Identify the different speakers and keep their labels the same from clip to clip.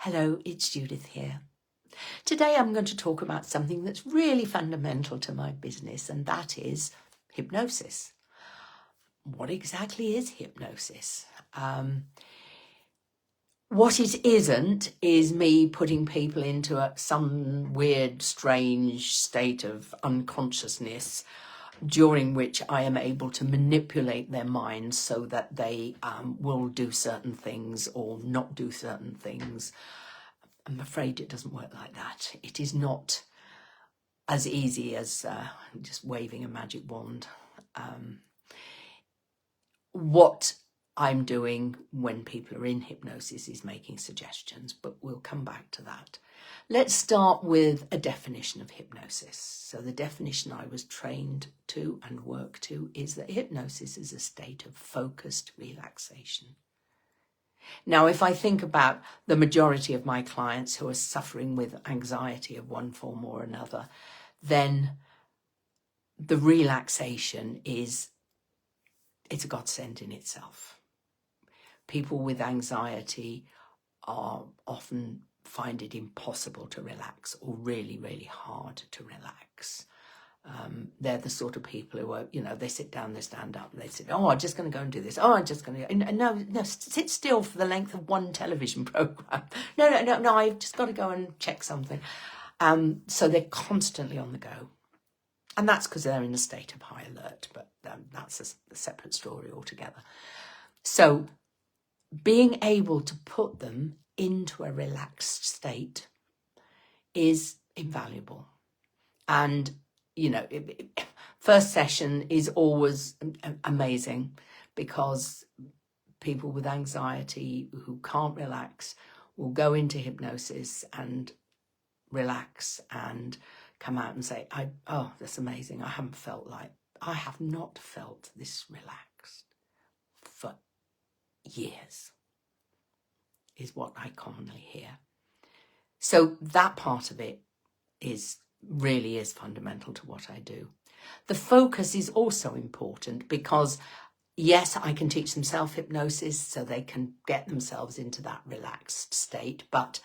Speaker 1: Hello, it's Judith here. Today I'm going to talk about something that's really fundamental to my business, and that is hypnosis. What exactly is hypnosis? What it isn't is me putting people into some weird, strange state of unconsciousness during which I am able to manipulate their minds so that they will do certain things or not do certain things. I'm afraid it doesn't work like that. It is not as easy as just waving a magic wand. What I'm doing when people are in hypnosis is making suggestions, but we'll come back to that. Let's start with a definition of hypnosis. So the definition I was trained to and work to is that hypnosis is a state of focused relaxation. Now, if I think about the majority of my clients who are suffering with anxiety of one form or another, then the relaxation it's a godsend in itself. People with anxiety often find it impossible to relax or really, really hard to relax. They're the sort of people who are, they sit down, they stand up, and they say, oh, I'm just going to go and do this. Oh, I'm just going to, no, sit still for the length of one television program. No, I've just got to go and check something. So they're constantly on the go. And that's because they're in a state of high alert, but that's a separate story altogether. So being able to put them into a relaxed state is invaluable. And first session is always amazing because people with anxiety who can't relax will go into hypnosis and relax and come out and say, oh, that's amazing. I have not felt this relaxed for years, is what I commonly hear. So that part of it really is fundamental to what I do. The focus is also important because, yes, I can teach them self-hypnosis so they can get themselves into that relaxed state. But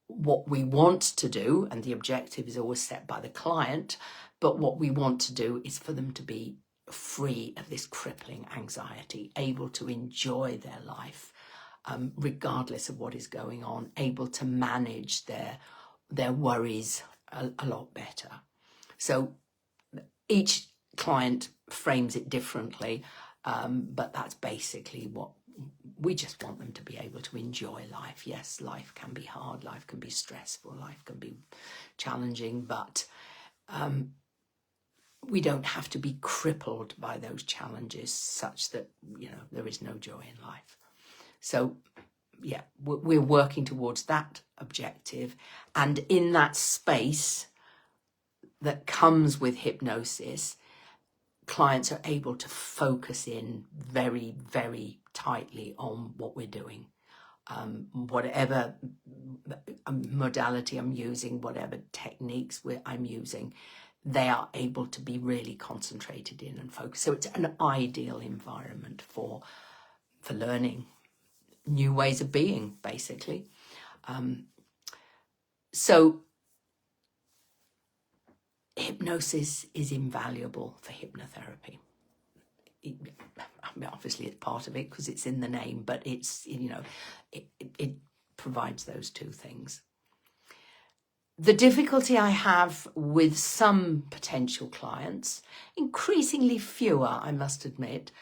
Speaker 1: what we want to do, and the objective is always set by the client, but what we want to do is for them to be free of this crippling anxiety, able to enjoy their life, regardless of what is going on, able to manage their worries a lot better. So each client frames it differently, but that's basically what we just want them to be able to enjoy life. Yes, life can be hard, life can be stressful, life can be challenging, but we don't have to be crippled by those challenges such that, there is no joy in life. So yeah, we're working towards that objective. And in that space that comes with hypnosis, clients are able to focus in very, very tightly on what we're doing. Whatever modality I'm using, whatever techniques I'm using, they are able to be really concentrated in and focused. So it's an ideal environment for learning new ways of being, basically. So hypnosis is invaluable for hypnotherapy. Obviously it's part of it because it's in the name, but it's, it provides those two things. The difficulty I have with some potential clients, increasingly fewer, I must admit,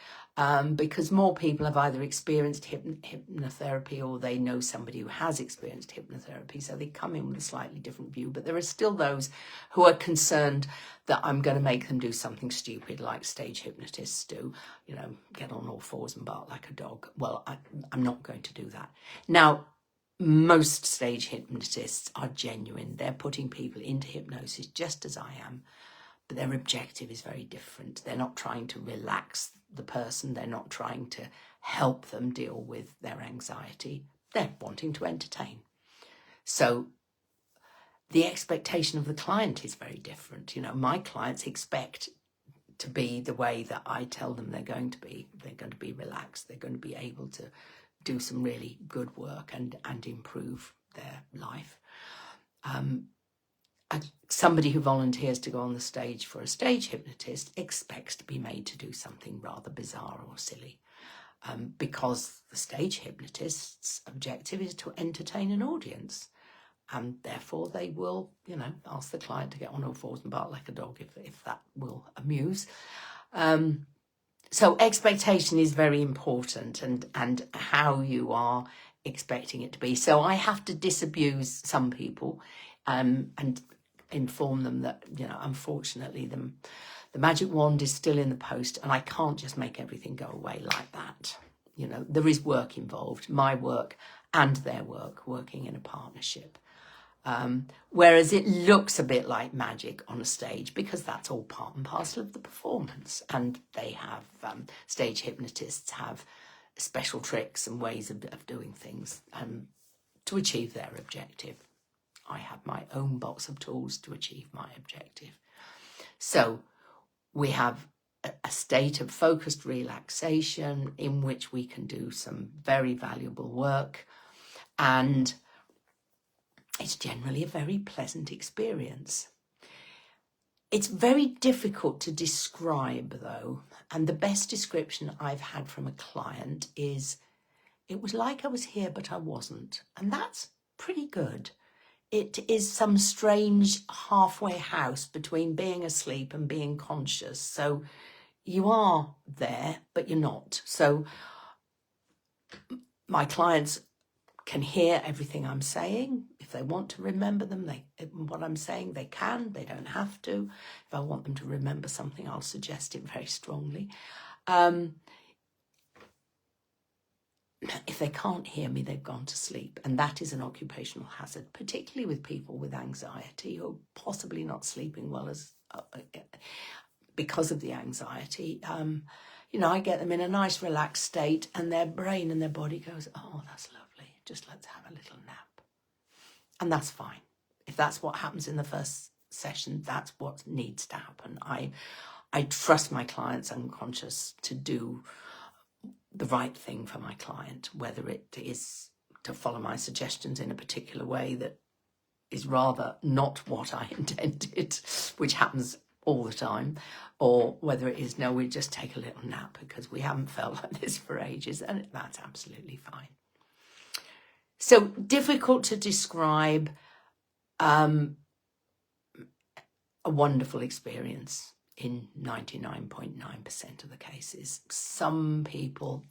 Speaker 1: because more people have either experienced hypnotherapy or they know somebody who has experienced hypnotherapy, so they come in with a slightly different view. But there are still those who are concerned that I'm going to make them do something stupid like stage hypnotists do, get on all fours and bark like a dog. Well, I'm not going to do that. Now, most stage hypnotists are genuine. They're putting people into hypnosis just as I am, but their objective is very different. They're not trying to relax the person. They're not trying to help them deal with their anxiety. They're wanting to entertain. So the expectation of the client is very different. My clients expect to be the way that I tell them they're going to be. They're going to be relaxed. They're going to be able to do some really good work and improve their life. Somebody who volunteers to go on the stage for a stage hypnotist expects to be made to do something rather bizarre or silly, because the stage hypnotist's objective is to entertain an audience. And therefore they will, ask the client to get on all fours and bark like a dog if that will amuse. So expectation is very important, and how you are expecting it to be. So I have to disabuse some people and inform them that, unfortunately the magic wand is still in the post and I can't just make everything go away like that. There is work involved, my work and their work, working in a partnership. Whereas it looks a bit like magic on a stage because that's all part and parcel of the performance, and they have stage hypnotists have special tricks and ways of doing things to achieve their objective. I have my own box of tools to achieve my objective. So we have a state of focused relaxation in which we can do some very valuable work, and it's generally a very pleasant experience. It's very difficult to describe, though, and the best description I've had from a client is, it was like I was here, but I wasn't. And that's pretty good. It is some strange halfway house between being asleep and being conscious. So you are there, but you're not. So my clients can hear everything I'm saying. If they want to remember what I'm saying, they can. They don't have to. If I want them to remember something, I'll suggest it very strongly. If they can't hear me, they've gone to sleep. And that is an occupational hazard, particularly with people with anxiety who are possibly not sleeping well because of the anxiety. I get them in a nice relaxed state and their brain and their body goes, oh, that's lovely. Just let's have a little nap. And that's fine. If that's what happens in the first session, that's what needs to happen. I trust my client's unconscious to do the right thing for my client, whether it is to follow my suggestions in a particular way that is rather not what I intended, which happens all the time, or whether it is, no, we just take a little nap because we haven't felt like this for ages, and that's absolutely fine. So difficult to describe, a wonderful experience in 99.9% of the cases. Some people,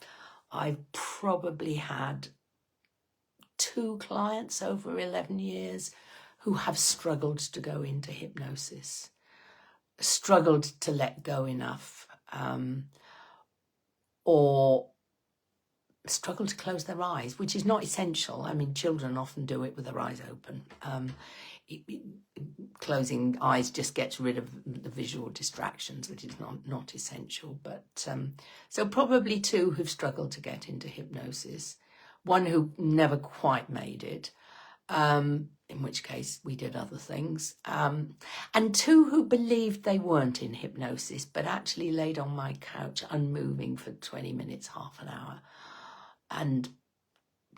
Speaker 1: I've probably had 2 clients over 11 years who have struggled to go into hypnosis, struggled to let go enough, or struggle to close their eyes, which is not essential. I mean, children often do it with their eyes open. Closing eyes just gets rid of the visual distractions, which is not essential. But so probably 2 who've struggled to get into hypnosis, 1 who never quite made it, in which case we did other things, and 2 who believed they weren't in hypnosis, but actually laid on my couch unmoving for 20 minutes, half an hour. And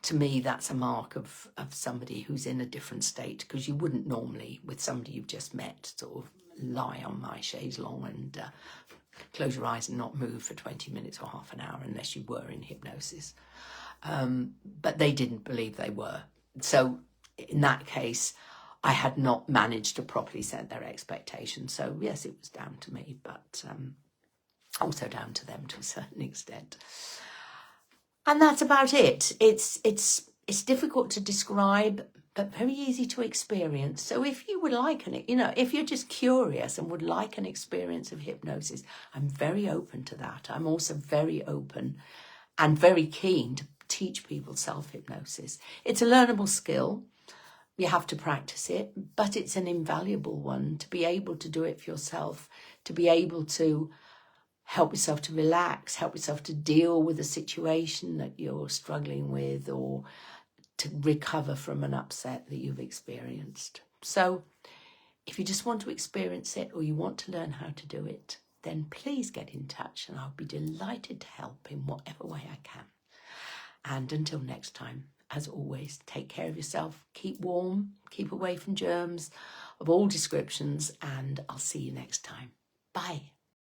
Speaker 1: to me, that's a mark of somebody who's in a different state, because you wouldn't normally, with somebody you've just met, sort of lie on my chaise longue and close your eyes and not move for 20 minutes or half an hour unless you were in hypnosis. But they didn't believe they were. So in that case, I had not managed to properly set their expectations. So yes, it was down to me, but also down to them to a certain extent. And that's about it. It's difficult to describe, but very easy to experience. So if you would like if you're just curious and would like an experience of hypnosis, I'm very open to that. I'm also very open and very keen to teach people self-hypnosis. It's a learnable skill. You have to practice it, but it's an invaluable one to be able to do it for yourself, to be able to help yourself to relax, help yourself to deal with a situation that you're struggling with, or to recover from an upset that you've experienced. So if you just want to experience it, or you want to learn how to do it, then please get in touch and I'll be delighted to help in whatever way I can. And until next time, as always, take care of yourself, keep warm, keep away from germs of all descriptions, and I'll see you next time. Bye.